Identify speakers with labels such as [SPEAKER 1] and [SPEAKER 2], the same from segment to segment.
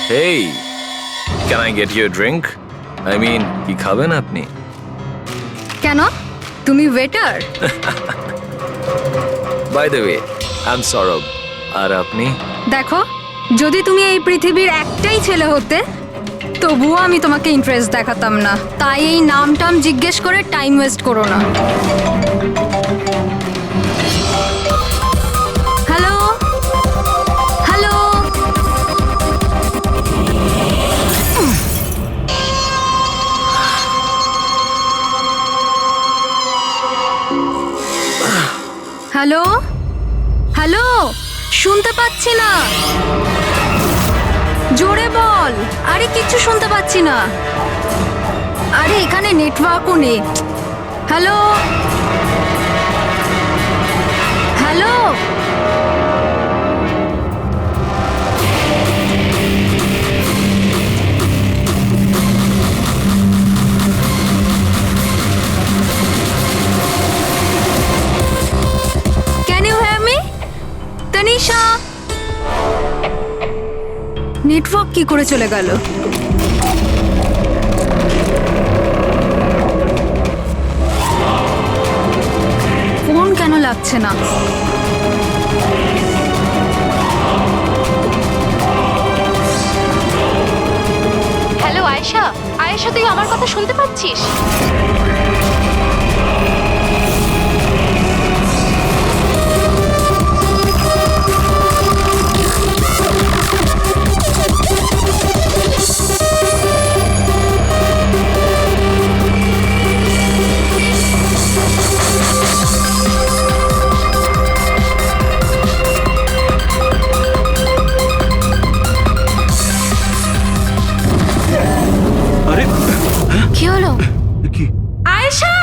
[SPEAKER 1] Hey, can I get you a drink? I mean, কি খাবেন আপনি?
[SPEAKER 2] কেন? তুমি waiter?
[SPEAKER 1] By the way, I'm Saurabh. আর আপনি?
[SPEAKER 2] দেখো, যদি তুমি এই পৃথিবীর একটাই ছেলে হতে তবুও আমি তোমাকে ইন্টারেস্ট দেখাতাম না। তাই এই নামটাম জিজ্ঞেস করে টাইম ওয়েস্ট করো না। হ্যালো হ্যালো, হ্যালো হ্যালো, শুনতে পাচ্ছি না, জোরে বল। আরে কিচ্ছু শুনতে পাচ্ছি না। আরে এখানে নেটওয়ার্কও নেই। Hello hello, can you hear me? Tanisha, network কি করে চলে গেল? ফোন কেন লাগছে না?
[SPEAKER 3] হ্যালো আয়েশা, আয়েশা তুই আমার কথা শুনতে পাচ্ছিস?
[SPEAKER 4] আরে
[SPEAKER 3] কি হলো?
[SPEAKER 4] কি
[SPEAKER 3] আয়েশা!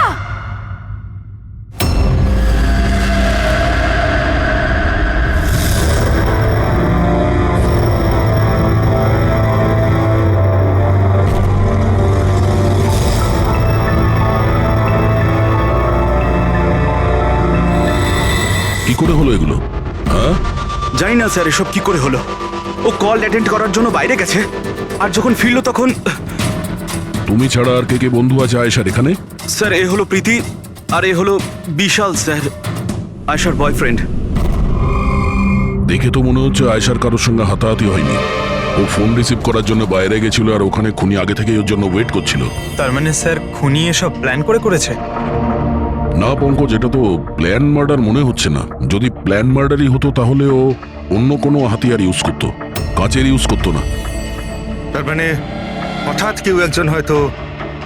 [SPEAKER 5] কি করে হলো এগুলো? হ্যাঁ,
[SPEAKER 4] জানি না স্যার এসব কি করে হলো। ও কল অ্যাটেন্ড করার জন্য বাইরে গেছে, আর যখন ফিরলো তখন
[SPEAKER 5] তুমি ছাড়া আর কে কে বন্ধু আছে আয়েশার এখানে?
[SPEAKER 4] স্যার এ হলো প্রীতি, আর এ হলো বিশাল স্যার, আয়শার বয়ফ্রেন্ড।
[SPEAKER 5] দেখে তো মনে হচ্ছে আয়েশার কারোর সঙ্গে হাতাহাতি হয়নি। ও ফোন রিসিভ করার জন্য বাইরে গেছিল আর ওখানে খুনি আগে থেকেই ওর জন্য ওয়েট করছিল।
[SPEAKER 6] তার মানে স্যার খুনি এসব প্ল্যান করে করেছে?
[SPEAKER 5] না পঙ্কজ, এটা তো প্ল্যান মার্ডার মনে হচ্ছে না। যদি প্ল্যান মার্ডারই হতো তাহলে ও অন্য কোনো হাতিয়ার ইউজ করতো, কাঁচের ইউজ করতো না।
[SPEAKER 6] তার মানে হঠাৎ কেউ একজন হয়তো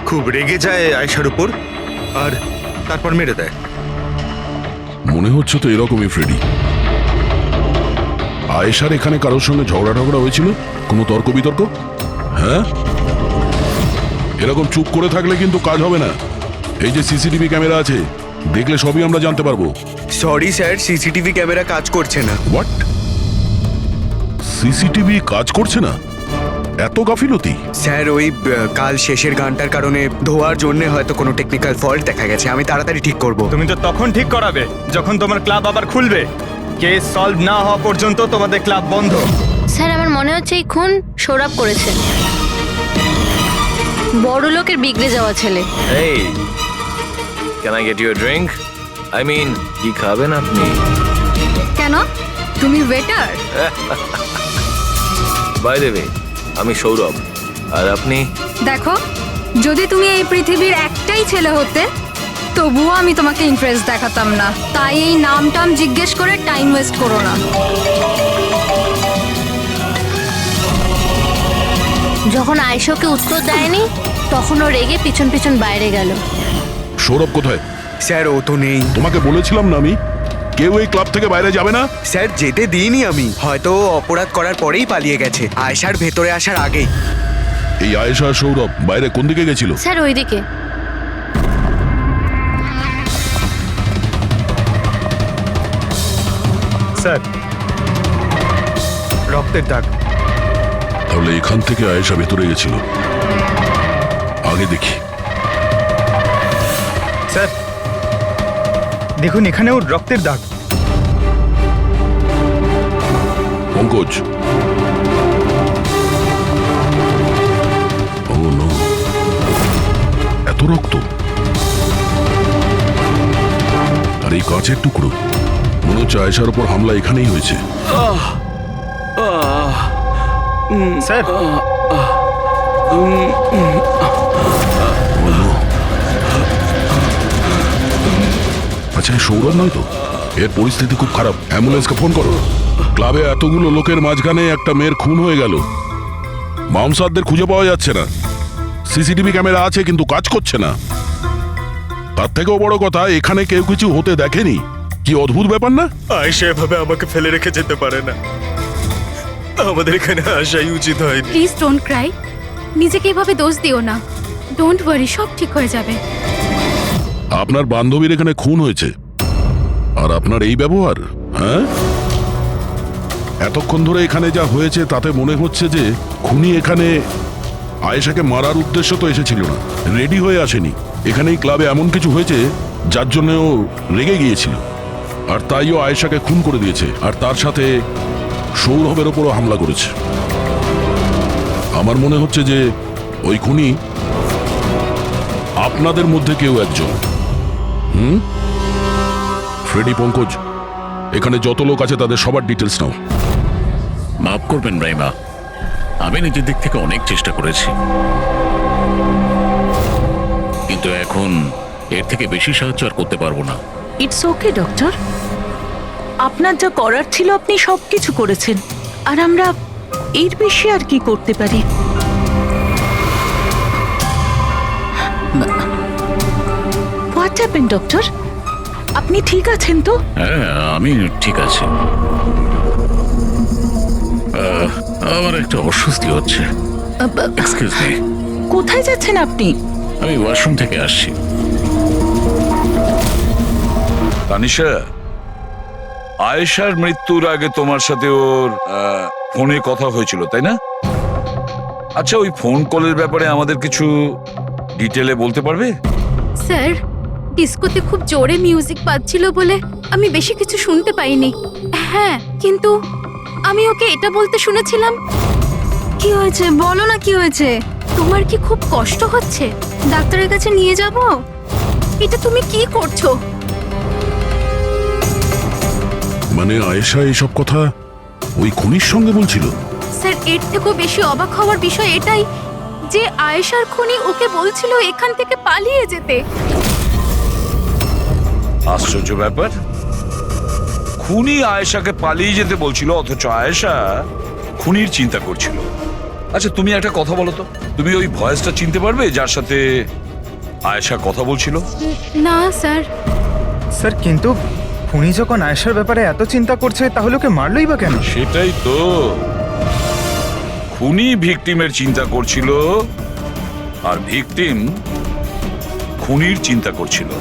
[SPEAKER 6] খুব রেগে যায় আয়েশার উপর আর তারপর মেরে দেয়।
[SPEAKER 5] মনে হচ্ছে তো এরকমই ফ্রেডি। আয়েশার এখানে কারোর সঙ্গে ঝগড়া টগড়া হয়েছিল? কোনো তর্ক বিতর্ক? হ্যাঁ, এরকম চুপ করে থাকলে কিন্তু কাজ হবে না। এই যে সিসিটিভি ক্যামেরা আছে, দেখলে সবই আমরা জানতে পারবো।
[SPEAKER 7] সরি স্যার, সিসিটিভি ক্যামেরা কাজ করছে না।
[SPEAKER 5] হোয়াট? সিসিটিভি কাজ করছে না? এত গাফিলতি?
[SPEAKER 7] স্যার ওই কাল শেষের গানটার কারণে ধোয়ার জন্য হয়তো কোনো টেকনিক্যাল ফল্ট দেখা গেছে। আমি তাড়াতাড়ি ঠিক করব।
[SPEAKER 6] তুমি তো তখন ঠিক করাবে যখন তোমার ক্লাব আবার খুলবে। কেস সলভ না হওয়া পর্যন্ত তোমাদের ক্লাব বন্ধ।
[SPEAKER 3] স্যার আমার মনে হচ্ছে এই খুন সৌরভ করেছে। বড় লোকের বিগড়ে যাওয়া ছেলে।
[SPEAKER 1] Hey, can I get you a drink? I mean, কি খাবেন আপনি?
[SPEAKER 2] কেন? তুমি ওয়েটার?
[SPEAKER 1] By the way, আমি সৌরভ। আর আপনি?
[SPEAKER 2] দেখো, যদি তুমি এই পৃথিবীর একটাই ছেলে হতে তবুও আমি তোমাকে ইন্টারেস্ট দেখাতাম না। তাই এই নামটাম জিজ্ঞেস করে টাইম ওয়েস্ট করো না।
[SPEAKER 3] যখন আয়েশাকে উত্তর দেয়নি তখন ও রেগে পিছন পিছন বাইরে গেল।
[SPEAKER 5] সৌরভ কোথায়?
[SPEAKER 7] স্যার ও তো নেই।
[SPEAKER 5] তোমাকে বলেছিলাম না আমি, কেউ এই ক্লাব থেকে বাইরে যাবে না।
[SPEAKER 7] স্যার যেতে দিইনি আমি। হয়তো ও অপরাধ করার পরেই পালিয়ে গেছে, আয়েশার ভেতরে আসার আগেই।
[SPEAKER 5] এই আয়েশা আর সৌরভ বাইরে কোন দিকে গেছিল?
[SPEAKER 3] স্যার ওইদিকে।
[SPEAKER 6] স্যার, রক্তের দাগ।
[SPEAKER 5] তাহলে এখান থেকে আয়েশা ভেতরে গেছিল। আগে দেখি।
[SPEAKER 6] স্যার দেখুন, এখানেও রক্তের দাগ।
[SPEAKER 5] পঙ্কজ, মাছের টুকরো। মনে হচ্ছে আয়েশার ওপর হামলা এখানেই হয়েছে।
[SPEAKER 6] স্যার
[SPEAKER 5] আচ্ছা এ সৌরভ নয় তো? এর পরিস্থিতি খুব খারাপ, অ্যাম্বুলেন্সকে ফোন করো। ক্লাবে এতগুলো লোকের মাঝখানে একটা মেয়ের খুন হয়ে গেল, মামসাদদের খুঁজে পাওয়া যাচ্ছে না। সিসিটিভি ক্যামেরা আছে কিন্তু কাজ করছে না। তার থেকেও বড় কথা, এখানে কেউ কিছু হতে দেখেনি। কি অদ্ভুত ব্যাপার না?
[SPEAKER 6] আয়েশা এভাবে আমাকে ফেলে রেখে যেতে পারে না, আমাদের এখানে আসাই উচিত হয়নি।
[SPEAKER 8] প্লিজ ডোন্ট ক্রাই, নিজেকে এভাবে দোষ দিও না। ডোন্ট ওয়ারি, সব ঠিক হয়ে যাবে।
[SPEAKER 5] আপনার বান্ধবীর এখানে খুন হয়েছে আর আপনার এই ব্যবহার? হ্যাঁ, এতক্ষণ ধরে এখানে যা হয়েছে তাতে মনে হচ্ছে যে খুনি এখানে আয়েশাকে মারার উদ্দেশ্য তো এসেছিল না, রেডি হয়ে আসেনি। এখানেই ক্লাবে এমন কিছু হয়েছে যার জন্য ও রেগে গিয়েছিল, আর তাই ও আয়েশাকে খুন করে দিয়েছে, আর তার সাথে সৌরভের ওপরও হামলা করেছে। আমার মনে হচ্ছে যে ওই খুনি আপনাদের মধ্যে কেউ একজন। ফ্রেডি, পঙ্কজ, এখানে যত লোক আছে তাদের সবার ডিটেলস নাও।
[SPEAKER 9] মাফ করবেন রাইমা, আমি নিজের দিক থেকে অনেক চেষ্টা করেছি, কিন্তু এখন এর থেকে বেশি সাহায্য আর করতে পারবো না।
[SPEAKER 10] ইটস ওকে ডক্টর, আপনার যা করার ছিল আপনি সবকিছু করেছেন, আর আমরা এর বেশি আর কি করতে পারি? What happen doctor? আপনি ঠিক আছেন তো?
[SPEAKER 9] হ্যাঁ, আমি ঠিক আছি। আমার একটা অস্বস্তি হচ্ছে। Excuse me.
[SPEAKER 10] কোথায় যাচ্ছেন আপনি?
[SPEAKER 9] আমি ওয়াশরুম থেকে আসছি।
[SPEAKER 11] তানিশা, আয়েশার মৃত্যুর আগে তোমার সাথে ওর ফোনে কথা হয়েছিল তাই না? আচ্ছা, ওই ফোন কলের ব্যাপারে আমাদের কিছু ডিটেলে বলতে পারবে?
[SPEAKER 8] স্যার, ডিস্কোতে খুব জোরে মিউজিক বাজছিল বলে আমি বেশি কিছু শুনতে পাইনি। হ্যাঁ, কিন্তু আমি ওকে এটা বলতে শুনেছিলাম,
[SPEAKER 2] কি হয়েছে বলো না, কি হয়েছে?
[SPEAKER 8] তোমার কি খুব কষ্ট হচ্ছে?
[SPEAKER 2] ডাক্তারের কাছে নিয়ে যাব?
[SPEAKER 8] এটা তুমি কি করছো?
[SPEAKER 5] মানে আয়েশা এইসব কথা ওই খুনির সঙ্গে বলছিল?
[SPEAKER 8] স্যার, এর থেকেও বেশি অবাক হওয়ার বিষয় এটাই যে আয়েশার খুনি ওকে বলছিল এখান থেকে পালিয়ে যেতে।
[SPEAKER 11] আশ্চর্য ব্যাপার, খুনি আয়েশাকে পালিয়ে যেতে বলছিল অথচ আয়েশা খুনির চিন্তা করছিল। আচ্ছা, তুমি একটা কথা বলো তো, তুমি ওই ভয়েসটা চিনতে পারবে যার সাথে আয়েশা কথা বলছিল?
[SPEAKER 8] না স্যার।
[SPEAKER 6] স্যার, কিন্তু খুনি যখন আয়েশার ব্যাপারে এত চিন্তা করছে তাহলে ওকে মারলই বা কেন?
[SPEAKER 11] সেটাই তো, খুনি ভিকটিমের চিন্তা করছিল আর ভিকটিম খুনির চিন্তা করছিল।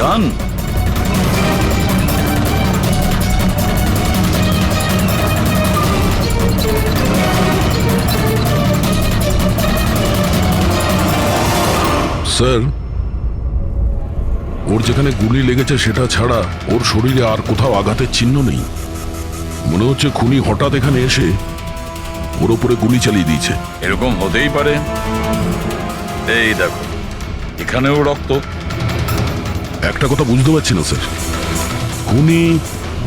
[SPEAKER 11] গান?
[SPEAKER 5] স্যার, ওর যেখানে গুলি লেগেছে সেটা ছাড়া ওর শরীরে আর কোথাও আঘাতের চিহ্ন নেই। মনে হচ্ছে খুনি হঠাৎ এখানে এসে ওর উপরে গুলি চালিয়ে দিয়েছে।
[SPEAKER 11] এরকম হতেই পারে। এই দেখো, এখানেও রক্ত।
[SPEAKER 5] একটা কথা বুঝতে পারছি না স্যার, খুনি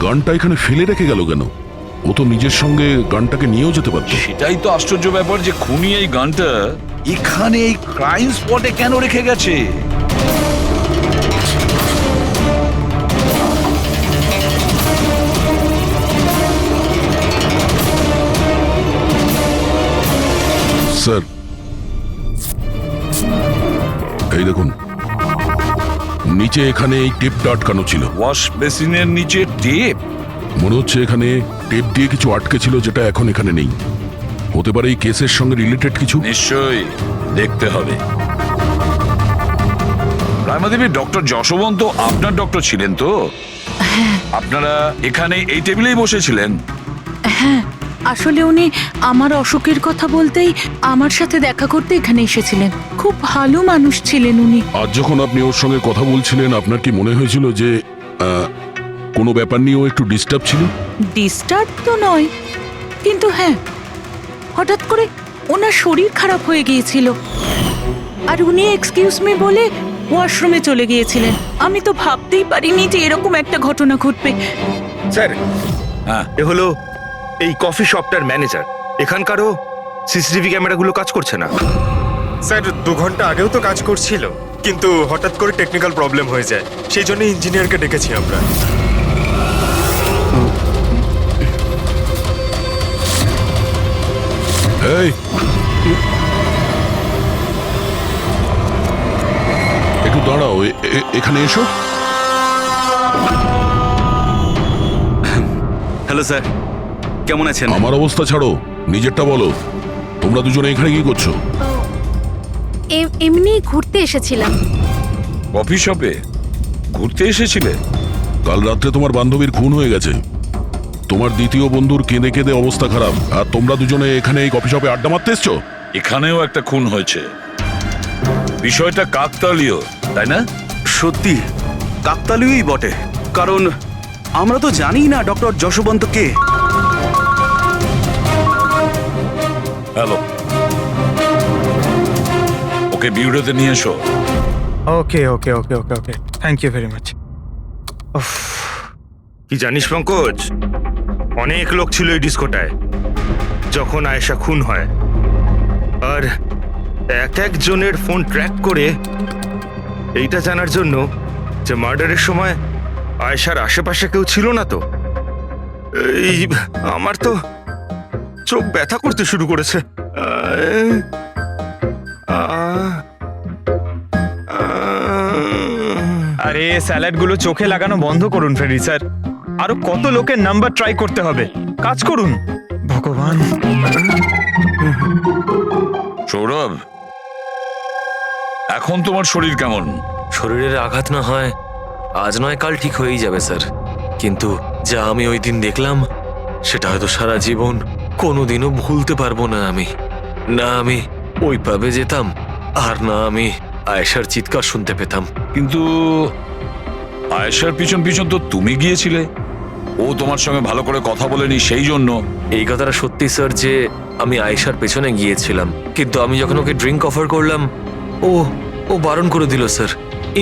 [SPEAKER 5] গানটা এখানে ফেলে রেখে গেল কেন? ও তো নিজের সঙ্গে গানটাকে নিয়েও যেতে পারত।
[SPEAKER 11] সেটাই তো আশ্চর্য ব্যাপার যে খুনি এই গানটা এখানে এই ক্রাইম স্পটে কেন রেখে গেছে?
[SPEAKER 5] স্যার, এই দেখুন, নিচে এখানে এই টেপটা আটকানো ছিল।
[SPEAKER 11] ওয়াশ বেসিনের নিচে টেপ?
[SPEAKER 5] মনে হচ্ছে এখানে টেপ দিয়ে কিছু আটকে ছিল যেটা এখন এখানে নেই। হতে পারে এই কেসের সঙ্গে রিলেটেড কিছু।
[SPEAKER 11] নিশ্চয়ই দেখতে হবে। রায়মাদেবী, ডক্টর যশবন্ত আপনার ডক্টর ছিলেন তো? আপনারা এখানে এই টেবিলেই বসেছিলেন?
[SPEAKER 10] হ্যাঁ, আসলে উনি আমার অসুখের কথা বলতেই আমার সাথে দেখা করতে এখানে এসেছিলেন। খুব ভালো মানুষ ছিলেন উনি।
[SPEAKER 5] আজ যখন আপনি ওর সঙ্গে কথা বলছিলেন আপনার কি মনে হয়েছিল যে কোনো ব্যাপার নিয়ে ও একটু ডিস্টার্ব ছিল?
[SPEAKER 10] ডিস্টার্ব তো নয়, কিন্তু হ্যাঁ, হঠাৎ করে ওনার শরীর খারাপ হয়ে গিয়েছিল আর উনি এক্সকিউজ মি বলে ওয়াশরুমে চলে গিয়েছিলেন। আমি তো ভাবতেই পারিনি যে এরকম একটা ঘটনা ঘটবে।
[SPEAKER 6] স্যার,
[SPEAKER 11] হ্যাঁ,
[SPEAKER 6] এ হলো এই কফি শপটার ম্যানেজার। এখানকারও সিসিটিভি ক্যামেরাগুলো কাজ করছে না।
[SPEAKER 12] স্যার 2 ঘন্টা আগেও তো কাজ করছিল, কিন্তু হঠাৎ করে টেকনিক্যাল প্রবলেম হয়ে যায়, সেই জন্য ইঞ্জিনিয়ারকে ডেকেছি আমরা।
[SPEAKER 5] এই একটু দাঁড়াও, এখানে এসো।
[SPEAKER 4] হ্যালো স্যার, কেমন আছেন?
[SPEAKER 5] আমার অবস্থা ছাড়ো, নিজেরটা বলো। তোমরা দুজনে এখানে কি করছো?
[SPEAKER 8] এমনি ঘুরতে এসেছিলাম।
[SPEAKER 11] কফি শপে ঘুরতে এসেছিলে?
[SPEAKER 5] কাল রাত্রে তোমার বান্ধবীর খুন হয়ে গেছে। তোমার দ্বিতীয় বন্ধুর কেঁদে কেঁদে অবস্থা খারাপ, আর তোমরা দুজনে এখানে এই কফি শপে আড্ডা মারতে এসছো?
[SPEAKER 11] এখানেও একটা খুন হয়েছে। বিষয়টা কাকতালীয়, তাই না?
[SPEAKER 4] সত্যি কাকতালীয়ই বটে, কারণ আমরা তো জানি না ডক্টর যশবন্ত কে।
[SPEAKER 11] হ্যালো, ওকে বিউরোতে নিয়ে এসো।
[SPEAKER 12] ওকে ওকে ওকে ওকে ওকে, থ্যাংক ইউ ভেরি মাচ।
[SPEAKER 6] কি জানিস পঙ্কজ, অনেক লোক ছিল এই ডিস্কোটায় যখন আয়েশা খুন হয়, আর একজনের ফোন ট্র্যাক করে এইটা জানার জন্য যে মার্ডারের সময় আয়েশার আশেপাশে কেউ ছিল না। তো এই আমার তো চোখ ব্যথা করতে শুরু করেছে।
[SPEAKER 12] আরে স্যালাডগুলো চোখে লাগানো বন্ধ করুন ফ্রেডি স্যার, আরো কত লোকের নাম্বার ট্রাই করতে হবে, কাজ করুন। ভগবান।
[SPEAKER 11] সৌরভ, এখন তোমার শরীর কেমন?
[SPEAKER 1] শরীরের আঘাত না হয় আজ নয় কাল ঠিক হয়েই যাবে স্যার, কিন্তু যা আমি ওই দিন দেখলাম সেটা হয়তো সারা জীবন কোনোদিনও ভুলতে পারবো না আমি। না আমি ওই পাবে যেতাম, আর না আমি আয়েশার চিৎকার শুনতে পেতাম।
[SPEAKER 11] কিন্তু আয়েশার পিছন পিছন তো তুমি গিয়েছিলে, ও তোমার সঙ্গে ভালো করে কথা বলেনি সেই জন্য।
[SPEAKER 1] এই কথাটা সত্যি স্যার যে আমি আয়েশার পেছনে গিয়েছিলাম, কিন্তু আমি যখন ওকে ড্রিঙ্ক অফার করলাম ও বারণ করে দিল স্যার।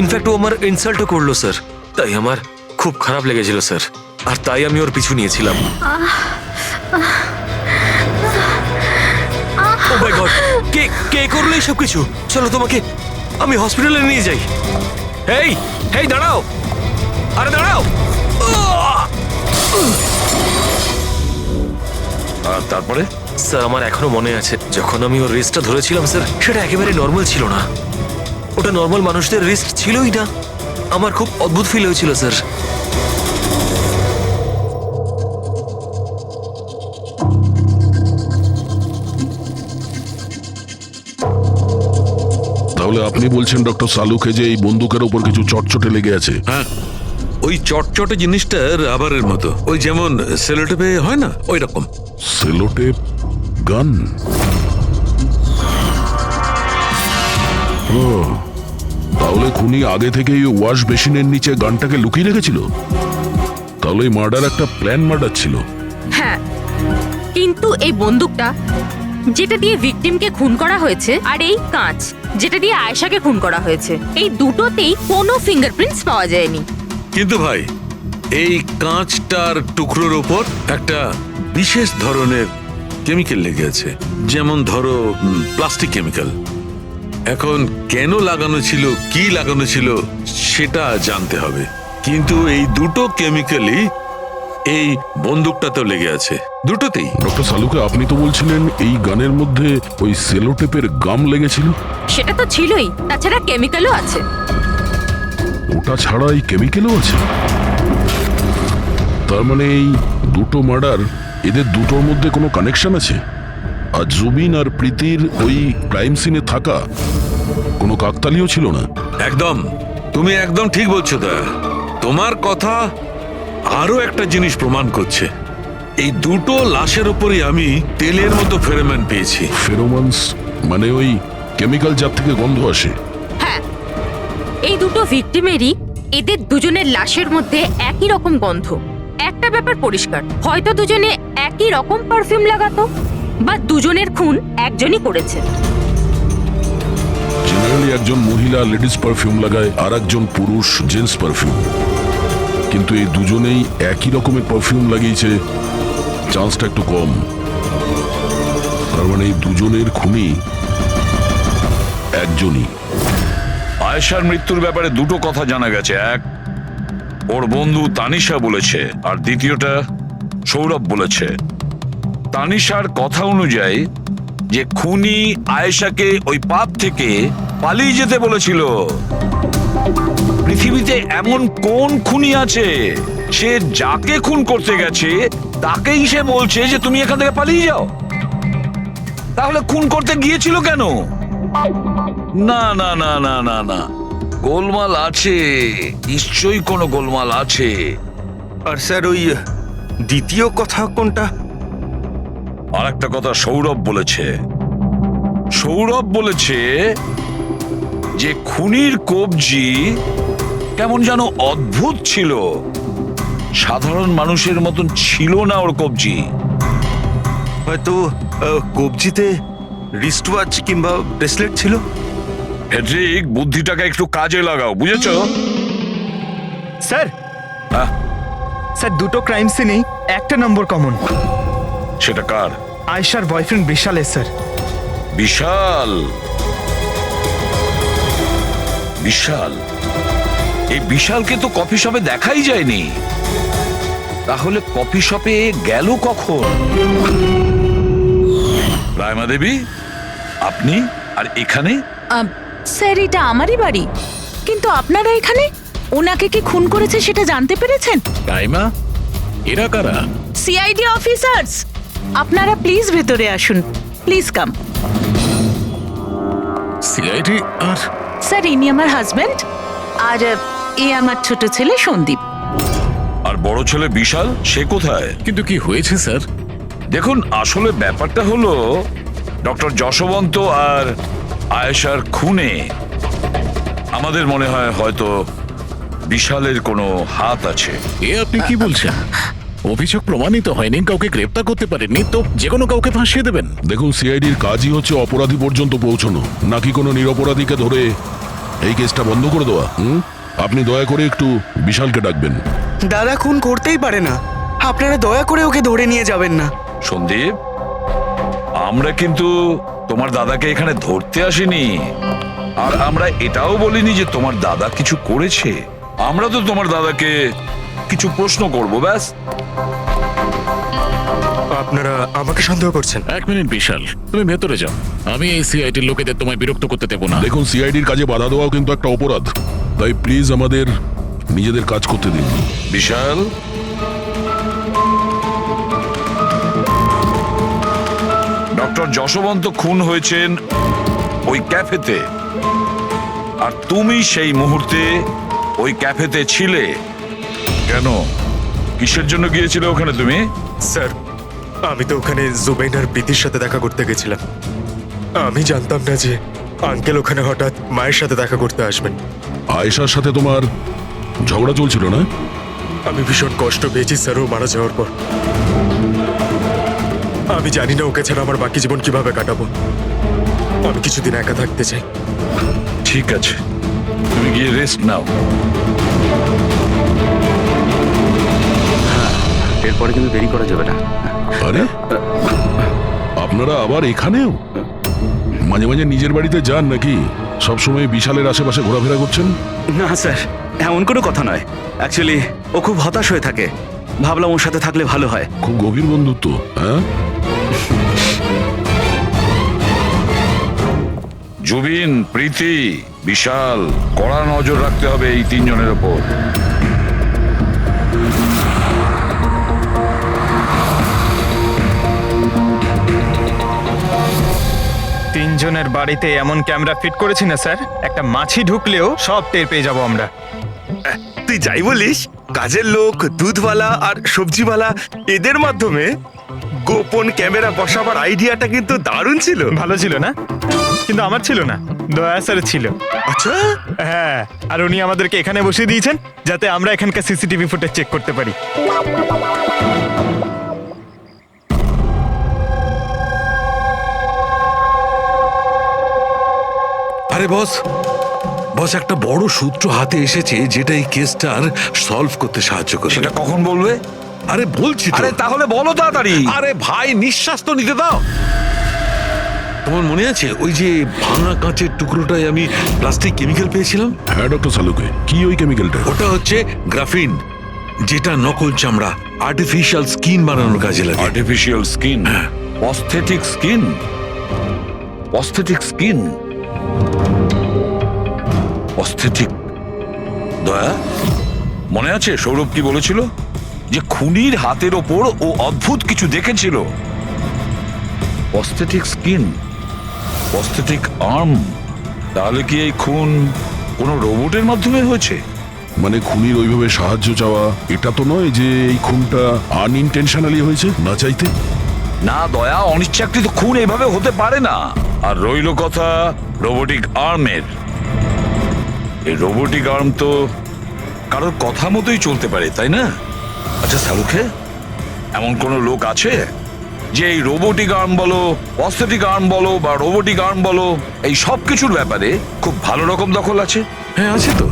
[SPEAKER 1] ইনফ্যাক্ট ও আমার ইনসাল্টও করলো স্যার, তাই আমার খুব খারাপ লেগেছিল স্যার, আর তাই আমি ওর পিছু নিয়েছিলাম। ও মাই গড, কে করলো এইসব কিছু? চলো তোমাকে আমি হসপিটালে নিয়ে যাই। হেই দাঁড়াও, আরে দাঁড়াও।
[SPEAKER 11] আর তারপরে?
[SPEAKER 1] স্যার আমার এখনো মনে আছে যখন আমি ওর রিস্টটা ধরেছিলাম স্যার, সেটা একেবারে নর্মাল ছিল না, ওটা নর্মাল মানুষদের রিস্ট ছিলই না। আমার খুব অদ্ভুত ফিল হয়েছিল স্যার।
[SPEAKER 5] তাহলে আপনি বলছেন ডক্টর সালুকে যে এই বন্দুকের ওপর কিছু চটচটে লেগে আছে?
[SPEAKER 13] হ্যাঁ, ওই চটচটে জিনিসটা রাবারের মতো, ওই যেমন সেলোটেপে হয় না, ওই রকম।
[SPEAKER 5] সেলোটেপ গান? ও, তাহলে খুনি আগে থেকেই ওয়াশ বেসিনের নিচে গানটাকে লুকিয়ে রেখেছিল। তাহলে এই মার্ডার একটা প্ল্যান মার্ডার ছিল।
[SPEAKER 8] হ্যাঁ, কিন্তু এই বন্দুকটা যেটা দিয়ে ভিকটিমকে খুন করা হয়েছে আর এই কাঁচ যেটা দিয়ে আয়েশাকে খুন করা হয়েছে, এই দুটোতেই কোনো ফিঙ্গারপ্রিন্টস পাওয়া যায়নি।
[SPEAKER 13] কিন্তু ভাই, এই কাঁচটার টুকরোর ওপর একটা বিশেষ ধরনের কেমিক্যাল লেগে আছে, যেমন ধরো প্লাস্টিক কেমিক্যাল। এখন কেন লাগানো ছিল, কি লাগানো ছিল সেটা জানতে হবে, কিন্তু এই দুটো কেমিক্যালই এই বন্দুকটাতেও লেগে আছে, দুটোতেই।
[SPEAKER 5] ডক্টর সালুকে, আপনি তো বলছিলেন এই গানের মধ্যে ওই সেলোটেপের গাম লেগেছিল।
[SPEAKER 8] সেটা তো ছিলই, তাছাড়া কেমিক্যালও আছে।
[SPEAKER 5] ওটা ছাড়া এই কেমিক্যালও আছে? তার মানে এই দুটো মার্ডার, এদের দুটোর মধ্যে কোনো কানেকশন আছে? আর জুবিন আর প্রীতির ওই ক্রাইম সিনে থাকা কোনো কাকতালীয় ছিল না?
[SPEAKER 13] একদম, তুমি একদম ঠিক বলছো দা। তোমার কথা আরো একটা জিনিস প্রমাণ করছে, এই দুটো লাশের উপরই আমি তেলের মতো ফেরোমন পেয়েছি।
[SPEAKER 5] ফেরোমনস মানে ওই কেমিক্যাল যার থেকে গন্ধ আসে?
[SPEAKER 8] হ্যাঁ, এই দুটো ভিকটিমেরই এদের দুজনের লাশের মধ্যে একই রকম গন্ধ। একটা ব্যাপার পরিষ্কার, হয়তো দুজনে একই রকম পারফিউম লাগাতো, বা দুজনের খুন একজনই করেছে।
[SPEAKER 5] জেনারেলি একজন মহিলা লেডিস পারফিউম লাগায়, আর একজন পুরুষ জেন্টস পারফিউম। কিন্তু এই দুজনেই একই রকমের পারফিউম লাগিয়েছে, চান্সটা একটু কম। তার মানে এই দুজনের খুনি একজনই।
[SPEAKER 11] আয়েশার মৃত্যুর ব্যাপারে দুটো কথা জানা গেছে। এক, ওর বন্ধু তানিশা বলেছে, আর দ্বিতীয়টা সৌরভ বলেছে। তানিশার কথা অনুযায়ী যে খুনি আয়েশাকে ওই পাপ থেকে পালিয়ে যেতে বলেছিল। পৃথিবীতে এমন কোন খুনি আছে সে যাকে খুন করতে গেছে তাকেই সে বলছে যে তুমি এখান থেকে পালিয়ে যাও? তাহলে খুন করতে গিয়েছিল কেন? না না না না না না, গোলমাল আছে, নিশ্চয়ই কোনো গোলমাল আছে।
[SPEAKER 6] আর স্যার ওই দ্বিতীয় কথা কোনটা?
[SPEAKER 11] আর একটা কথা সৌরভ বলেছে। সৌরভ বলেছে যে খুনির কবজি কেমন যেন অদ্ভুত ছিল, সাধারণ মানুষের মতন ছিল না ওর কবজি।
[SPEAKER 6] হয়তো কবজিতে রিস্ট ওয়াচ কিংবা ব্রেসলেট ছিল।
[SPEAKER 11] ফেডরিক, বুদ্ধিটাকে একটু কাজে লাগাও, বুঝেছো?
[SPEAKER 12] স্যার,
[SPEAKER 11] হ্যাঁ?
[SPEAKER 12] স্যার দুটো ক্রাইম সিনেই একটা নম্বর কমন।
[SPEAKER 11] সেটা কার?
[SPEAKER 12] আয়েশার বয়ফ্রেন্ড বিশালের স্যার।
[SPEAKER 11] বিশাল? বিশাল? এই বিশালকে তো কফি শপে দেখাই যায়নি, তাহলে কফি শপে গেল কখন? রায়মা দেবী, আপনি আর এখানে?
[SPEAKER 10] স্যার এটা আমারই বাড়ি, কিন্তু আপনারা এখানে ওনাকে কি খুন করেছে সেটা জানতে পেরেছেন?
[SPEAKER 9] রাইমা, এরা কারা?
[SPEAKER 10] CID officers. আপনারা প্লিজ ভেতরে আসুন, প্লিজ কাম।
[SPEAKER 9] সিআইডি? আর
[SPEAKER 10] স্যার ইনি আমার হাজবেন্ড, আর এ আমার ছোট ছেলে সন্দীপ।
[SPEAKER 11] আর বড় ছেলে বিশাল, সে কোথায়?
[SPEAKER 9] কিন্তু কি হয়েছে স্যার?
[SPEAKER 11] দেখুন, আসলে ব্যাপারটা হলো ডক্টর যশবন্ত আর আয়েশার খুনে আমাদের মনে হয় হয়তো বিশালের কোনো হাত আছে।
[SPEAKER 9] এ আপনি কি বলছেন? অভিযোগ প্রমাণিত হয়নি, কাউকে গ্রেপ্তার করতে পারেননি, তো যে কোনো কাউকে ফাঁসিয়ে দেবেন?
[SPEAKER 5] দেখুন, সিআইডির কাজই হচ্ছে অপরাধী পর্যন্ত পৌঁছানো, নাকি কোনো নিরপরাধীকে ধরে এই কেসটা বন্ধ করে দেওয়া। আপনি দয়া করে একটু বিশালকে ডাকবেন।
[SPEAKER 7] দাদা খুন করতেই পারে না, আপনারা দয়া করে ওকে ধরে নিয়ে যাবেন না।
[SPEAKER 11] সন্দীপ, আমরা কিন্তু তোমার দাদাকে এখানে ধরতে আসিনি, আর আমরা এটাও বলিনি যে তোমার দাদা কিছু করেছে। আমরা তো তোমার দাদাকে কিছু প্রশ্ন করব, ব্যাস।
[SPEAKER 6] আপনারা আমাকে সন্দেহ করছেন?
[SPEAKER 9] এক মিনিট বিশাল, তুমি ভেতরে যাও, আমি এই সিআইডির লোকেদের তোমায় বিরক্ত করতে দেবো না।
[SPEAKER 5] দেখুন, সিআইডির কাজে বাধা দেওয়াও কিন্তু একটা অপরাধ, তাই প্লিজ আমাদের নিজেদের কাজ করতে দিন।
[SPEAKER 11] বিশাল, ডক্টর যশবন্ত খুন হয়েছেন ওই ক্যাফেতে, আর তুমি সেই মুহূর্তে ওই ক্যাফেতে ছিলে। কেন, কিসের জন্য গিয়েছিলে ওখানে তুমি?
[SPEAKER 6] স্যার, আমি তো ওখানে জুবাইনার প্রীতির সাথে দেখা করতে গেছিলাম। আমি জানতাম না যে আঙ্কেল ওখানে হঠাৎ মায়ের সাথে দেখা করতে আসবেন।
[SPEAKER 5] আয়েশার সাথে তোমার ঝগড়া চলছিল না?
[SPEAKER 6] আমি ভীষণ কষ্ট পেয়েছি স্যার ও মারা যাওয়ার পর। আমি জানি না ওকে ছাড়া আমার বাকি জীবন কিভাবে কাটাবো। আমি কিছুদিন একা থাকতে চাই।
[SPEAKER 11] ঠিক আছে, তুমি গিয়ে রেস্ট নাও।
[SPEAKER 4] এরপরে কিন্তু দেরি করা যাবে না।
[SPEAKER 5] আরে, আপনারা আবার এখানেও? মাঝে মাঝে নিজের বাড়িতে যান নাকি? সবসময় বিশালের আশেপাশে ঘোরাফেরা করছেন?
[SPEAKER 4] না স্যার, এমন কোনো কথা নয়। অ্যাকচুয়ালি ও খুব হতাশ হয়ে থাকে, ভাবলাম ওর সাথে থাকলে ভালো হয়।
[SPEAKER 5] খুব গভীর বন্ধুত্ব, হ্যাঁ?
[SPEAKER 11] জুবিন, প্রীতি, বিশাল, কড়া নজর রাখতে হবে এই তিনজনের ওপর।
[SPEAKER 12] তিনজনের বাড়িতে এমন ক্যামেরা ফিট করেছি না স্যার, একটা মাছি ঢুকলেও সব টের পেয়ে যাবো আমরা।
[SPEAKER 6] তুই যাই বলিস, কাজের লোক, দুধওয়ালা আর সবজিওয়ালা এদের মাধ্যমে গোপন ক্যামেরা বসাবার আইডিয়াটা কিন্তু দারুণ ছিল।
[SPEAKER 12] ভালো ছিল না, কিন্তু আমার ছিল না, দয়া স্যার ছিল।
[SPEAKER 6] আচ্ছা,
[SPEAKER 12] হ্যাঁ, আর উনি আমাদেরকে এখানে বসিয়ে দিয়েছেন যাতে আমরা এখানকার সিসিটিভি ফুটেজ চেক করতে পারি।
[SPEAKER 13] আরে বস, বস একটা বড় সূত্র হাতে এসেছে যেটা এই কেসটার সলভ করতে সাহায্য করবে।
[SPEAKER 11] সেটা কখন বলবে?
[SPEAKER 13] আরে বলছি তো।
[SPEAKER 11] আরে তাহলে বলো তাড়াতাড়ি।
[SPEAKER 13] আরে ভাই, নিঃশ্বাস তো নিতে দাও। তোমার মনে আছে ওই যে ভাঙা কাঁচের টুকরোটায় আমি প্লাস্টিক কেমিক্যাল পেয়েছিলাম?
[SPEAKER 5] হ্যাঁ ডক্টর সালুকে, কি ওই কেমিক্যালটা?
[SPEAKER 13] ওটা হচ্ছে গ্রাফিন, যেটা নকল চামড়া, আর্টিফিশিয়াল স্কিন বানানোর কাজে লাগে।
[SPEAKER 11] Artificial skin, aesthetic skin, aesthetic skin, aesthetic. দয়া, মনে আছে সৌরভ কি বলেছিল? যে খুনির হাতের ওপর ও অদ্ভুত কিছু দেখেছিল। Aesthetic skin, aesthetic arm. তাহলে কি এই খুন কোনো রোবটের মাধ্যমে হয়েছে?
[SPEAKER 5] মানে খুনির ওইভাবে সাহায্য চাওয়া এটা তো নয় যে এই খুনটা আনইনটেনশনালি হয়েছে, না চাইতে?
[SPEAKER 11] না দয়া, অনিচ্ছাকৃত খুন এভাবে হতে পারে না। আর রইল কথা রোবোটিক আর্মের। এই রোবোটিক আর্ম তো কারোর কথা মতোই চলতে পারে, তাই না? আচ্ছা সালুকে, এমন কোন লোক আছে যে এই রোবোটিক আর্ম বলো, অস্থেটিক আর্ম বলো বা রোবোটিক আর্ম বলো, এই সব কিছুর ব্যাপারে খুব ভালো রকম দখল আছে?
[SPEAKER 13] হ্যাঁ আছে তো,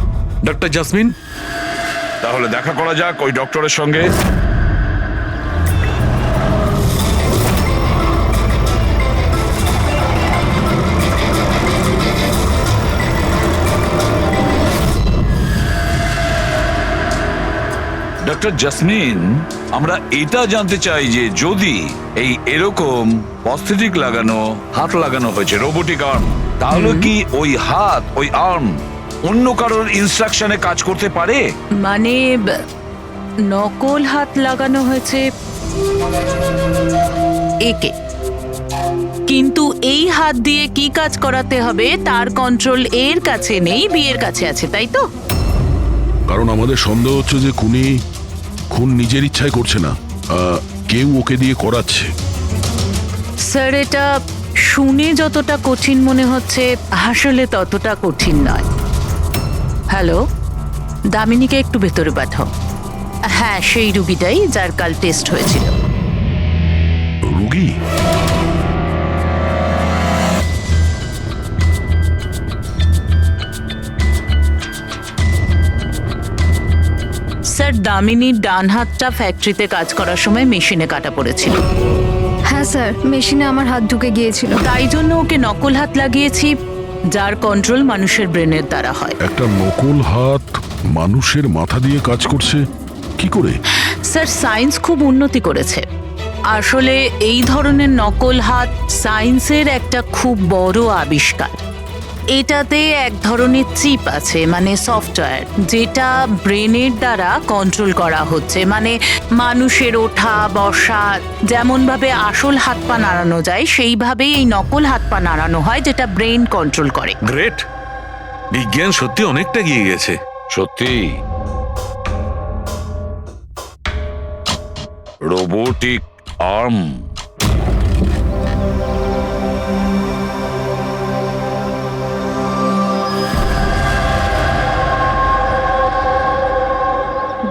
[SPEAKER 13] ডক্টর জাসমিন।
[SPEAKER 11] তাহলে দেখা করা যাক ওই ডক্টরের সঙ্গে। ডক্টর জাসমিন, আমরা এটা জানতে চাই যে যদি এই এরকম প্রস্থেটিক লাগানো হাত লাগানো হয়েছে রোবোটিক আর্ম, তাহলে কি ওই হাত, ওই আর্ম অন্য কারোর ইনস্ট্রাকশনে কাজ করতে পারে?
[SPEAKER 10] মানে নকল হাত লাগানো হয়েছে একে, কিন্তু এই হাত দিয়ে কি কাজ করাতে হবে তার কন্ট্রোল এর কাছে নেই, বিয়ের কাছে আছে, তাই তো?
[SPEAKER 5] কারণ আমাদের সন্দেহ হচ্ছে যে খুন নিজের ইচ্ছায় করছে না, কেউ ওকে দিয়ে করাচ্ছে।
[SPEAKER 10] স্যার, এটা শুনে যতটা কঠিন মনে হচ্ছে আসলে ততটা কঠিন নয়। হ্যালো, দামিনীকে একটু ভেতরে পাঠাও। হ্যাঁ, সেই রুগীটাই যার কাল টেস্ট হয়েছিল।
[SPEAKER 5] রুগী?
[SPEAKER 10] স্যার, দামিনীর ডান হাতটা ফ্যাক্টরিতে কাজ করার সময় মেশিনে কাটা পড়েছিল।
[SPEAKER 2] হ্যাঁ স্যার, মেশিনে আমার হাত ঢুকে গিয়েছিল।
[SPEAKER 10] তাই জন্য ওকে নকল হাত লাগিয়েছি, যার কন্ট্রোল মানুষের ব্রেনের দ্বারা হয়।
[SPEAKER 5] একটা নকল হাত মানুষের মাথা দিয়ে কাজ করছে কি করে?
[SPEAKER 10] স্যার, সায়েন্স খুব উন্নতি করেছে। আসলে এই ধরনের নকল হাত সায়েন্সের একটা খুব বড় আবিষ্কার। এটাতে এক ধরনের চিপ আছে, মানে সফটওয়্যার, যেটা ব্রেনের দ্বারা কন্ট্রোল করা হচ্ছে। মানে মানুষের ওঠা বসা যেমনভাবে আসল হাত পা নাড়ানো যায়, সেইভাবেই এই নকল হাত পা নাড়ানো হয়, যেটা ব্রেন কন্ট্রোল করে।
[SPEAKER 13] গ্রেট, বিজ্ঞান সত্যি অনেকটা এগিয়ে গেছে।
[SPEAKER 11] সত্যি রোবোটিক আর্ম।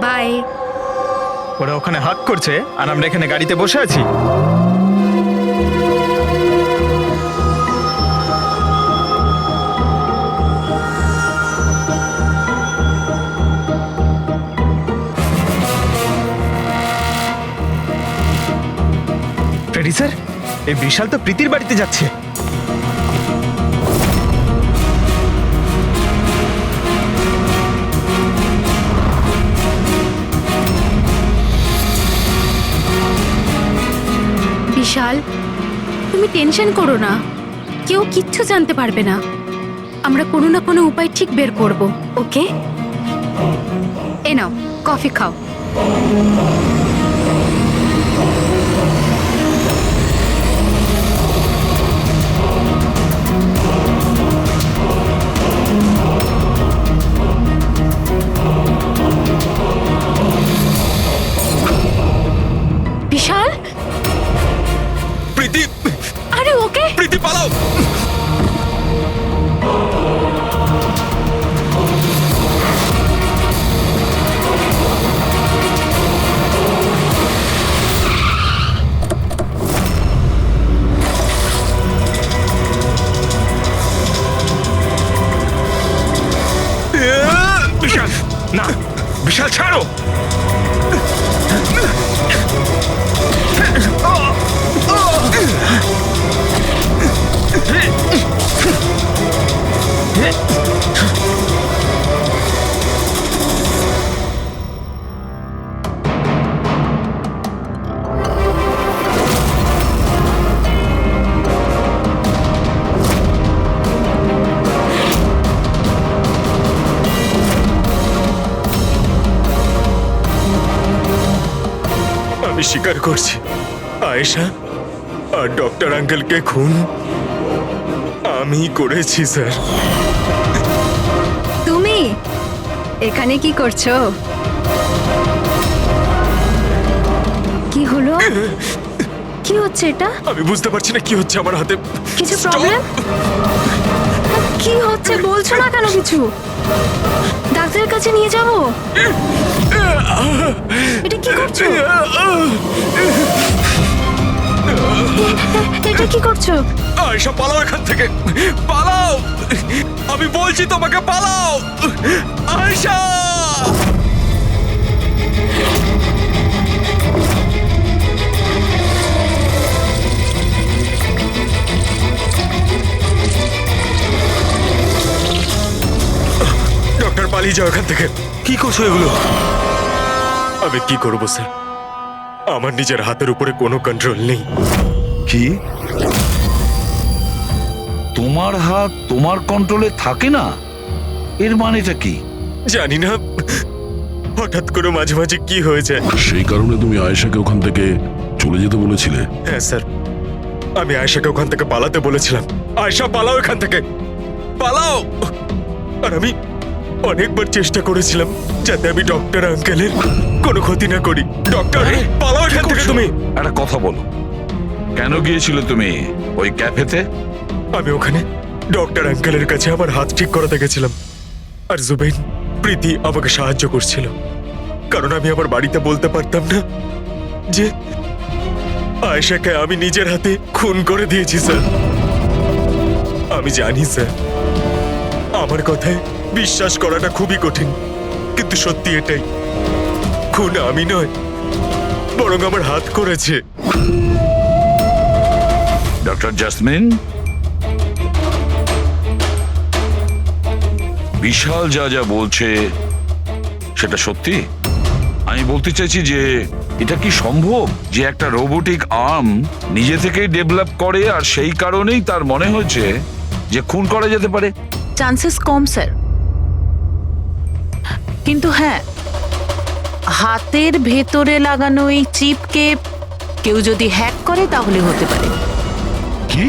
[SPEAKER 2] বাই।
[SPEAKER 12] ওরা ওখানে হাত করছে আর আমরা এখানে গাড়িতে বসে আছি। ফ্রেডি স্যার, এই বিশাল তো প্রীতির বাড়িতে যাচ্ছে।
[SPEAKER 2] বিশাল, তুমি টেনশন করো না, কেউ কিচ্ছু জানতে পারবে না। আমরা কোনো না কোনো উপায় ঠিক বের করব, ওকে? এ নাও, কফি খাও।
[SPEAKER 6] না বিশাল ছাড়ো।
[SPEAKER 1] আমি স্বীকার করছি আয়েশা আর ডক্টর আঙ্কেলকে খুন আমি করেছি স্যার।
[SPEAKER 2] তুমি এখানে কি করছো? কি হলো? কি হচ্ছে এটা?
[SPEAKER 1] আমি বুঝতে পারছি না কি হচ্ছে আমার হাতে।
[SPEAKER 2] কিছু প্রবলেম? কি হচ্ছে বলছো না কেন কিছু? ডাক্তারের কাছে নিয়ে যাব? এটা কি করছো? এটা কি করছো?
[SPEAKER 1] আয়েশা পালাও এখান থেকে, পালাও, আমি বলছি তোমাকে পালাও আয়েশা। ডক্টর পালিয়ে যাও এখান থেকে। কি করছো এগুলো? আমি কি করবো স্যার, আমার নিজের হাতের উপরে কোনো কন্ট্রোল নেই।
[SPEAKER 11] কি তোমার হাত তোমার কন্ট্রোলে থাকে না? এর মানেটা কি?
[SPEAKER 1] জানি না, হঠাৎ করে মাঝে মাঝে কি হয়ে যায়।
[SPEAKER 5] সেই কারণে তুমি আয়েশাকে ওখান থেকে চলে যেতে বলেছিলে?
[SPEAKER 1] হ্যাঁ স্যার, আমি আয়েশাকে ওখান থেকে পালাতে বলেছিলাম। আয়েশা পালাও এখান থেকে, পালাও। আর আমি অনেকবার চেষ্টা করেছিলাম যাতে আমি ডক্টর আঙ্কেলের কোনো ক্ষতি না করি। ডক্টর পালাও এখান থেকে তুমি।
[SPEAKER 11] একটা কথা বলো, কেন গিয়েছিল তুমি ওই ক্যাফেতে?
[SPEAKER 1] আমি ওখানে ডক্টর আঙ্কেলের কাছে আমার হাত ঠিক করাতে গেছিলাম, আর জুবেন প্রীতি আমাকে সাহায্য করছিল, কারণ আমি আমার বাড়িতে বলতে পারতাম না যে আয়েশাকে আমি নিজের হাতে খুন করে দিয়েছি স্যার। আমি জানি স্যার, আমার কথায় বিশ্বাস করাটা খুবই কঠিন, কিন্তু সত্যি এটাই, খুন আমি নয় বরং আমার হাত করেছে।
[SPEAKER 11] ডক্টর জাসমিন, বিশাল যা যা বলছে সেটা সত্যি? আমি বলতে চাইছি যে এটা কি সম্ভব যে একটা রোবোটিক আর্ম নিজে থেকেই ডেভেলপ করে আর সেই কারণেই তার মনে হয়েছে যে খুন করা যেতে পারে?
[SPEAKER 10] চান্সেস কম স্যার, কিন্তু হ্যাঁ, হাতের ভেতরে লাগানো এই চিপকে কেউ যদি হ্যাক করে তাহলে হতে পারে।
[SPEAKER 5] কি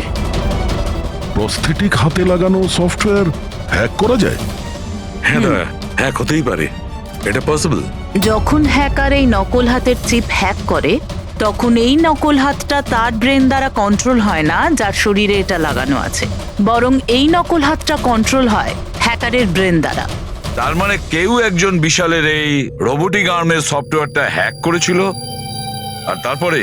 [SPEAKER 5] প্রস্থেটিক হাতে লাগানো সফটওয়্যার হ্যাক করা যায়?
[SPEAKER 13] হ্যাঁ দাদা, হ্যাক হতেই পারে, এটা পসিবল।
[SPEAKER 10] যখন হ্যাকার এই নকল হাতের চিপ হ্যাক করে তখন এই নকল হাতটা তার ব্রেন দ্বারা কন্ট্রোল হয় না যার শরীরে এটা লাগানো আছে, বরং এই নকল হাতটা কন্ট্রোল হয় হ্যাকারের ব্রেন দ্বারা।
[SPEAKER 11] তার মানে কেউ একজন বিশালের এই রোবোটিক আর্মের সফটওয়্যারটা হ্যাক করেছিল আর তারপরে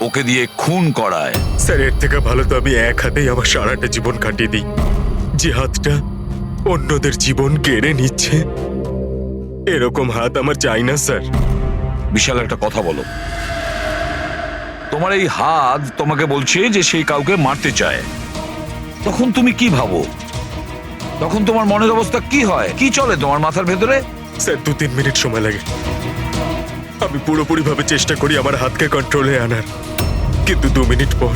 [SPEAKER 11] ওকে দিয়ে খুন করায়।
[SPEAKER 1] স্যার, এর থেকে ভালো তো আমি এক হাতেই আমার সারাটা জীবন কাটিয়ে দিই। যে হাতটা অন্যদের জীবন কেড়ে নিচ্ছে, এরকম হাত আমার চাই না স্যার।
[SPEAKER 11] বিশাল একটা কথা বলো, তোমার এই হাত তোমাকে বলছে যে সেই কাউকে মারতে চায়, তখন তুমি কি ভাবো? তখন তোমার মনের অবস্থা কি হয়, কি চলে তোমার মাথার ভেতরে?
[SPEAKER 1] স্যার, 2-3 মিনিট সময় লাগে। আমি পুরোপুরি ভাবে চেষ্টা করি আমার হাতকে কন্ট্রোলে আনার, কিন্তু 2 মিনিট পর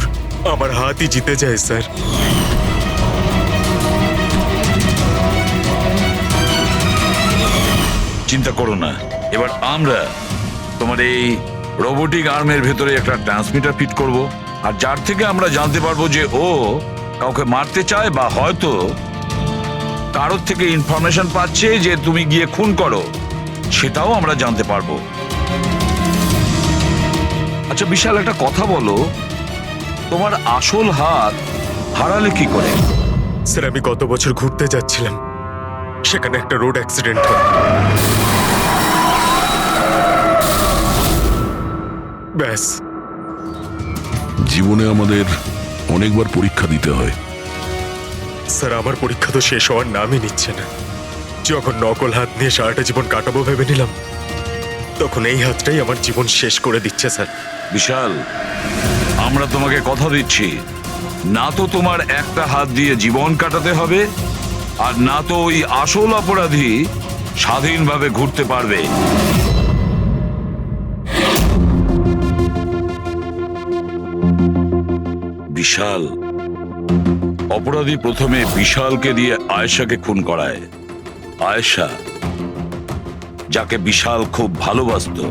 [SPEAKER 1] আমার হাতই জিতে যায় স্যার।
[SPEAKER 11] চিন্তা করো না, এবার আমরা তোমার এই রোবোটিক আর্মের ভেতরে একটা ট্রান্সমিটার ফিট করব, আর যার থেকে আমরা জানতে পারবো যে ও কাউকে মারতে চায় বা হয়তো কারোর থেকে ইনফরমেশন পাচ্ছে যে তুমি গিয়ে খুন করো, সেটাও আমরা জানতে পারবো। আচ্ছা বিশাল, একটা কথা বলো, তোমার আসল হাত হারালে কি করে?
[SPEAKER 1] স্যার, আমি গত বছর ঘুরতে যাচ্ছিলাম, সেখানে একটা রোড অ্যাক্সিডেন্ট হয়। ব্যাস।
[SPEAKER 5] জীবনে আমাদের অনেকবার পরীক্ষা দিতে হয়।
[SPEAKER 1] স্যার, আমার পরীক্ষা তো শেষ হওয়ার নামই নিচ্ছে না। যখন নকল হাত নিয়ে সারাটা জীবন কাটাবো ভেবে নিলাম, তখন এই হাতটাই আমার জীবন শেষ করে দিচ্ছে স্যার।
[SPEAKER 11] বিশাল, আমরা তোমাকে কথা দিচ্ছি, না তো তোমার একটা হাত দিয়ে জীবন কাটাতে হবে, আর না তো ওই আসল অপরাধী স্বাধীনভাবে ঘুরতে পারবে। বিশাল, অপরাধী প্রথমে বিশালকে দিয়ে আয়েশাকে খুন করায়। আয়েশা, যাকে বিশাল খুব ভালোবাসতো,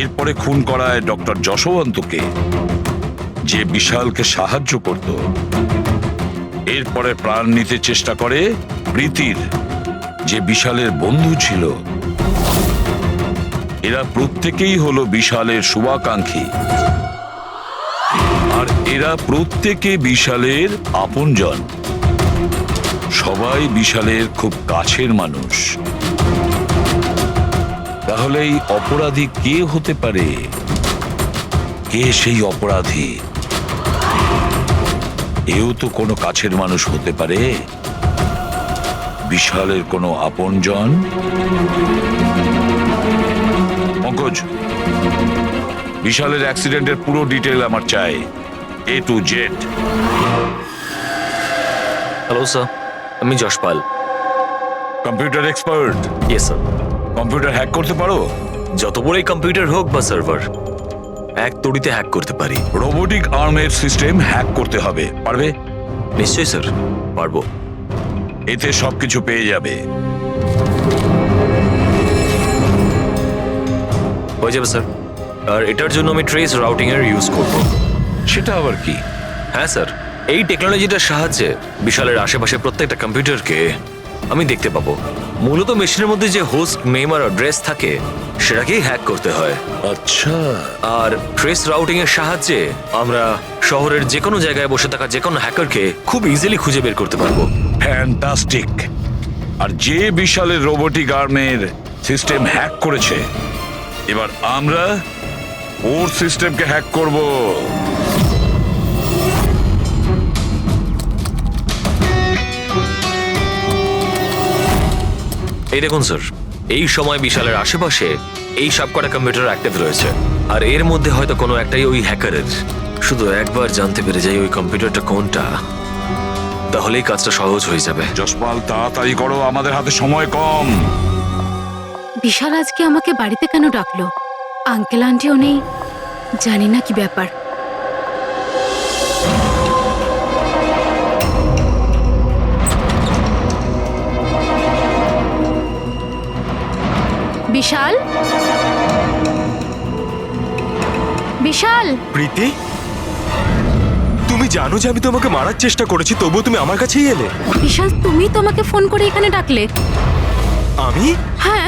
[SPEAKER 11] এরপরে খুন করায় ডক্টর যশবন্তকে, যে বিশালকে সাহায্য করত। এরপরে প্রাণ নিতে চেষ্টা করে প্রীতির, যে বিশালের বন্ধু ছিল। এরা প্রত্যেকেই হলো বিশালের শুভাকাঙ্ক্ষী, আর এরা প্রত্যেকে বিশালের আপনজন। সবাই বিশালের খুব কাছের মানুষ। তাহলে এই অপরাধী কে হতে পারে? কে সেই অপরাধী? এও তো কোনো কাছের মানুষ হতে পারে, বিশালের কোনো আপনজন। পঙ্কজ, বিশালের অ্যাক্সিডেন্টের পুরো ডিটেল আমার চাই, A to Z।
[SPEAKER 1] Hello sir, আমি Jaspal.
[SPEAKER 11] Computer expert?
[SPEAKER 1] Yes sir.
[SPEAKER 11] Computer hack করতে পারো?
[SPEAKER 1] যত বড়ই কম্পিউটার হোক বা সার্ভার, এক তড়িতে হ্যাক করতে পারি।
[SPEAKER 11] রোবোটিক আর্মের সিস্টেম হ্যাক করতে হবে, পারবে?
[SPEAKER 1] নিশ্চয়ই স্যার, পারবো।
[SPEAKER 11] এতে সবকিছু পেয়ে যাবে।
[SPEAKER 1] হয়ে যাবে স্যার। আর এটার জন্য আমি ট্রেস রাউটিং এর ইউজ করব।
[SPEAKER 11] সেটা আবার কি?
[SPEAKER 1] হ্যাঁ স্যার, এই টেকনোলজিটার সাহায্যে বিশালের আশেপাশে প্রত্যেকটা কম্পিউটারকে আমি দেখতে পাবো। মূলত মেশিনের মধ্যে যে হোস্ট নেম আর অ্যাড্রেস থাকে সেটাকেই হ্যাক করতে হয়।
[SPEAKER 11] আচ্ছা।
[SPEAKER 1] আর ট্রেস রাউটিং এর সাহায্যে আমরা শহরের যে কোনো জায়গায় বসে থাকা যে কোনো হ্যাকারকে খুব ইজিলি খুঁজে বের করতে পারবো।
[SPEAKER 11] ফ্যান্টাস্টিক। আর যে বিশালের রোবোটিক আর্মের সিস্টেম হ্যাক করেছে, এবার আমরা ওর সিস্টেমকে হ্যাক করব।
[SPEAKER 1] এই দেখুন স্যার, এই সময় বিশালের আশেপাশে এই সব কটা কম্পিউটার অ্যাক্টিভ রয়েছে, আর এর মধ্যে হয়তো কোনো একটাই ওই হ্যাকারের। শুধু একবার জানতে পেরে যাই ওই কম্পিউটারটা কোনটা, তাহলেই কাজটা সহজ হয়ে যাবে।
[SPEAKER 11] যশপাল, তাড়াতাড়ি করো, আমাদের হাতে সময় কম।
[SPEAKER 2] বিশাল আজকে আমাকে বাড়িতে কেন ডাকলো? আঙ্কেল আন্টিও নেই, জানি না কি ব্যাপার। বিশাল, বিশাল।
[SPEAKER 1] প্রীতি, তুমি জানো যে আমি তোমাকে মারার চেষ্টা করেছি, তবুও তুমি আমার কাছেই এলে।
[SPEAKER 2] বিশাল, তুমি তোমাকে ফোন করে এখানে ডাকলে?
[SPEAKER 1] আমি?
[SPEAKER 2] হ্যাঁ।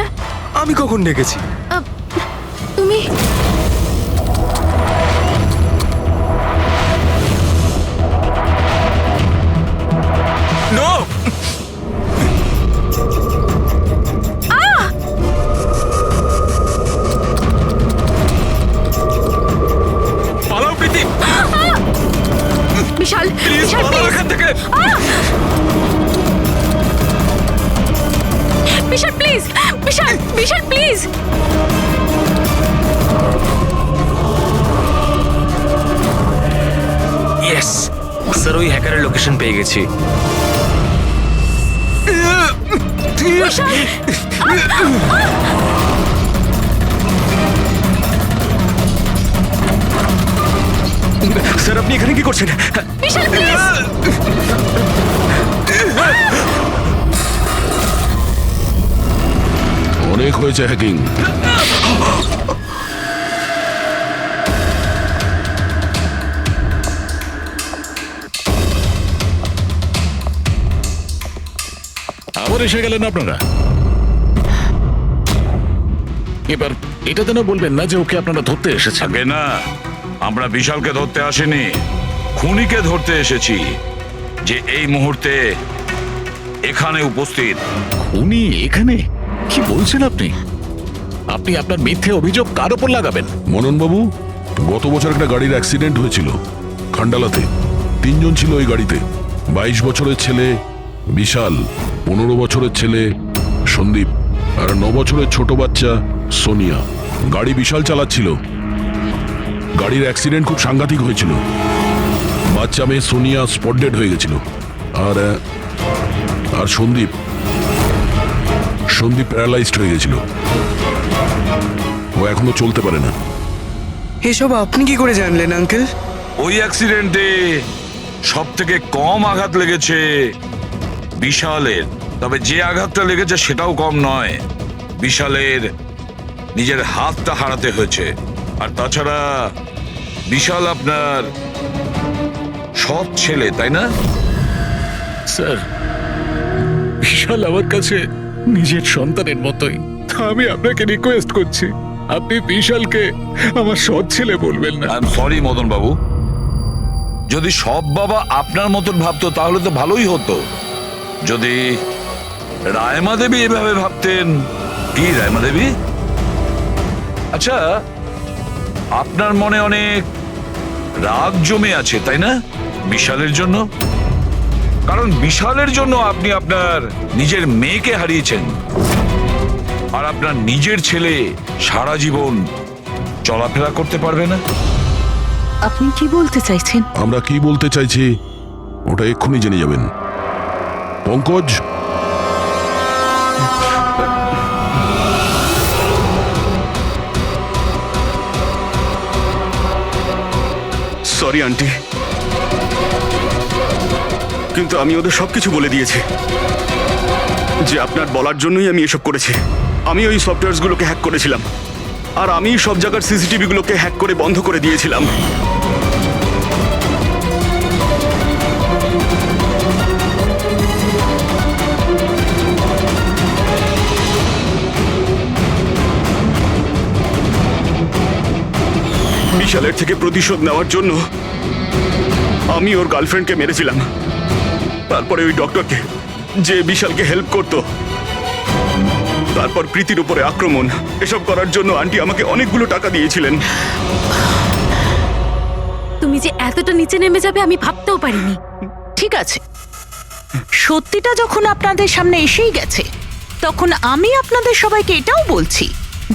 [SPEAKER 1] আমি কখন ডেকেছি?
[SPEAKER 2] তুমি
[SPEAKER 1] নো! পালাও প্রীতি!
[SPEAKER 2] বিশাল,
[SPEAKER 1] প্লিজ
[SPEAKER 2] বিশাল,
[SPEAKER 1] পালাও
[SPEAKER 2] প্লিজ!
[SPEAKER 1] এখান থেকে!
[SPEAKER 2] Vishal, please! Vishal, Vishal, please!
[SPEAKER 1] Yes sir, ওই হ্যাকারের লোকেশন পেয়ে গেছি।
[SPEAKER 2] বিশাল!
[SPEAKER 1] স্যার, আপনি এখানে কি করছেন?
[SPEAKER 2] বিশাল, প্লিজ!
[SPEAKER 5] অনেক হয়েছে হ্যাকিং।
[SPEAKER 9] আবার এসে গেলেন আপনারা। এবার এটা যেন বলবেন না যে ওকে আপনারা ধরতে এসেছেন।
[SPEAKER 11] আগে না, আমরা বিশালকে ধরতে আসিনি, খুনিকে ধরতে এসেছি, যে এই মুহূর্তে এখানে উপস্থিত।
[SPEAKER 9] খুনি এখানে? কি বলছেন আপনি? আপনি আপনার মিথ্যে অভিযোগ কার উপর লাগাবেন?
[SPEAKER 5] মনন বাবু, গত বছর একটা গাড়ির অ্যাক্সিডেন্ট হয়েছিল খান্ডালাতে। 3 জন ছিল ওই গাড়িতে, 22 বছরের ছেলে, বিশাল, 15 বছরের ছেলে সন্দীপ, আর 9 বছরের ছোট বাচ্চা সোনিয়া। গাড়ি বিশাল চালাচ্ছিল। গাড়ির অ্যাক্সিডেন্ট খুব সাংঘাতিক হয়েছিল। বাচ্চা মেয়ে সোনিয়া স্পট ডেড হয়ে গেছিল। আর সন্দীপ প্যারালাইজড হয়ে গেছিল। ও এখনো চলতে পারে না।
[SPEAKER 7] এসব আপনি কি করে জানলেন আঙ্কেল?
[SPEAKER 11] ওই অ্যাক্সিডেন্টে সব থেকে কম আঘাত লেগেছে বিশালের, তবে যে আঘাতটা লেগেছে সেটাও কম নয়। বিশালের নিজের হাতটা হারাতে হয়েছে। আর তাছাড়া বিশাল আপনার সৎ ছেলে, তাই না?
[SPEAKER 9] স্যার, বিশাল আমার কাছে নিজের সন্তানের মতোই। আমি আপনাকে রিকোয়েস্ট করছি, আপনি বিশালকে আমার সৎ ছেলে বলবেন না।
[SPEAKER 11] আই এম সরি মদন বাবু, যদি সব বাবা আপনার মতন ভাবতো তাহলে তো ভালোই হতো। যদি রায়মা দেবী এভাবে ভাবতেন। কি রায়মা দেবী? আচ্ছা, আপনার মনে অনেক রাগ জমে আছে, তাই না বিশালের জন্য? কারণ বিশালের জন্য আপনি আপনার নিজের মেয়েকে হারিয়েছেন, আর আপনার নিজের ছেলে সারা জীবন চলাফেরা করতে পারবে না।
[SPEAKER 10] আপনি কি বলতে চাইছেন?
[SPEAKER 5] আমরা কি বলতে চাইছি ওটা এক্ষুনি জেনে যাবেন। পঙ্কজ,
[SPEAKER 7] সরি আন্টি, কিন্তু আমি ওদের সবকিছু বলে দিয়েছি যে আপনার বলার জন্যই আমি এসব করেছি। আমি ওই সফটওয়্যারগুলোকে হ্যাক করেছিলাম, আর আমি সব জায়গার সিসিটিভিগুলোকে হ্যাক করে বন্ধ করে দিয়েছিলাম। বিশালের থেকে প্রতিশোধ নেওয়ার জন্য আমি ওর গার্লফ্রেন্ডকে মেরেছিলাম। তারপরে ওই ডক্টরকে, যে বিশালকে হেল্প করত, তারপর প্রীতির উপরে আক্রমণ। এসব করার জন্য আন্টি আমাকে অনেকগুলো টাকা দিয়েছিলেন।
[SPEAKER 2] তুমি যে এতটা নিচে নেমে যাবে আমি ভাবতেও পারিনি।
[SPEAKER 10] ঠিক আছে, সত্যিটা যখন আপনাদের সামনে এসেই গেছে, তখন আমি আপনাদের সবাইকে এটাও বলছি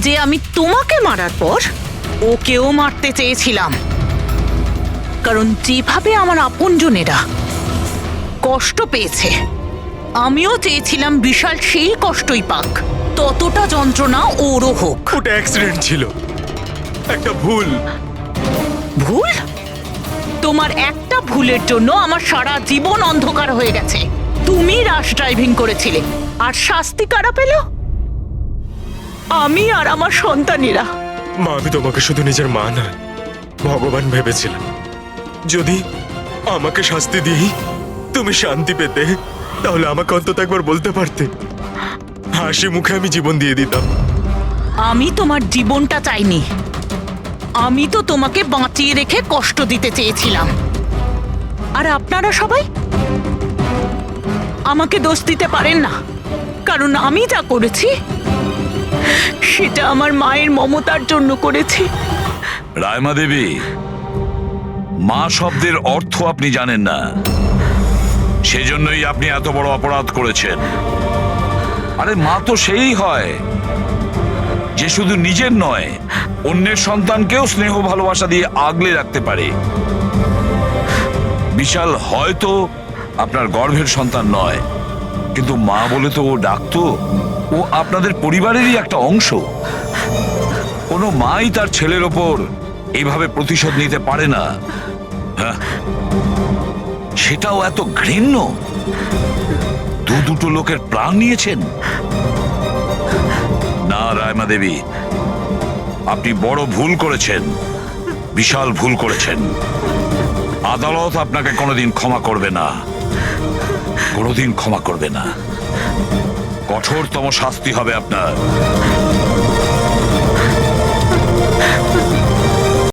[SPEAKER 10] যে আমি তোমাকে মারার পর ওকেও মারতে চেয়েছিলাম। কারণ যেভাবে আমার আপনজনেরা কষ্ট পেয়েছে, আমিও চেয়েছিলাম বিশাল সেই কষ্টই পাক, ততটা যন্ত্রণা ওরও হোক।
[SPEAKER 7] ওটা অ্যাক্সিডেন্ট ছিল, একটা ভুল।
[SPEAKER 10] ভুল? তোমার একটা ভুলের জন্য আমার সারা জীবন অন্ধকার হয়ে গেছে। তুমি রাশ ড্রাইভিং করেছিলে, আর শাস্তি কারা পেল? আমি আর আমার সন্তানেরা।
[SPEAKER 14] মা, আমি তোমাকে শুধু নিজের মা না, ভগবান ভেবেছিলাম। যদি আমাকে শাস্তি দিয়েই তুমি শান্তি পেতে, তাহলে আমাকে অন্তত একবার বলতে পারতে। হাসি মুখে আমি জীবন দিয়ে দিতাম।
[SPEAKER 10] আমি তোমার জীবনটা চাইনি, আমি তো তোমাকে বাঁচিয়ে রেখে কষ্ট দিতে চেয়েছিলাম। আর আপনারা সবাই আমাকে দোষ দিতে পারেন না, কারণ আমি যা করেছি সেটা আমার মায়ের মমতার জন্য করেছি।
[SPEAKER 11] রায়মা দেবী, মা শব্দের অর্থ আপনি জানেন না, সেজন্যই আপনি এত বড় অপরাধ করেছেন। আরে মা তো সেই হয় যে শুধু নিজের নয়, অন্যের সন্তানকেও স্নেহ ভালোবাসা দিয়ে আগলে রাখতে পারে। বিশাল হয়তো আপনার গর্ভের সন্তান নয়, কিন্তু মা বলে তো ও ডাকতো। ও আপনাদের পরিবারেরই একটা অংশ। কোনো মাই তার ছেলের ওপর এইভাবে প্রতিশোধ নিতে পারে না। হ্যাঁ, সেটাও এত ঘৃণ্য। দুটো লোকের প্রাণ নিয়েছেন। না রায়মা দেবী, আপনি বড় ভুল করেছেন, বিশাল ভুল করেছেন। আদালত আপনাকে কোনোদিন ক্ষমা করবে না, কোনোদিন ক্ষমা করবে না। কঠোরতম শাস্তি হবে আপনার।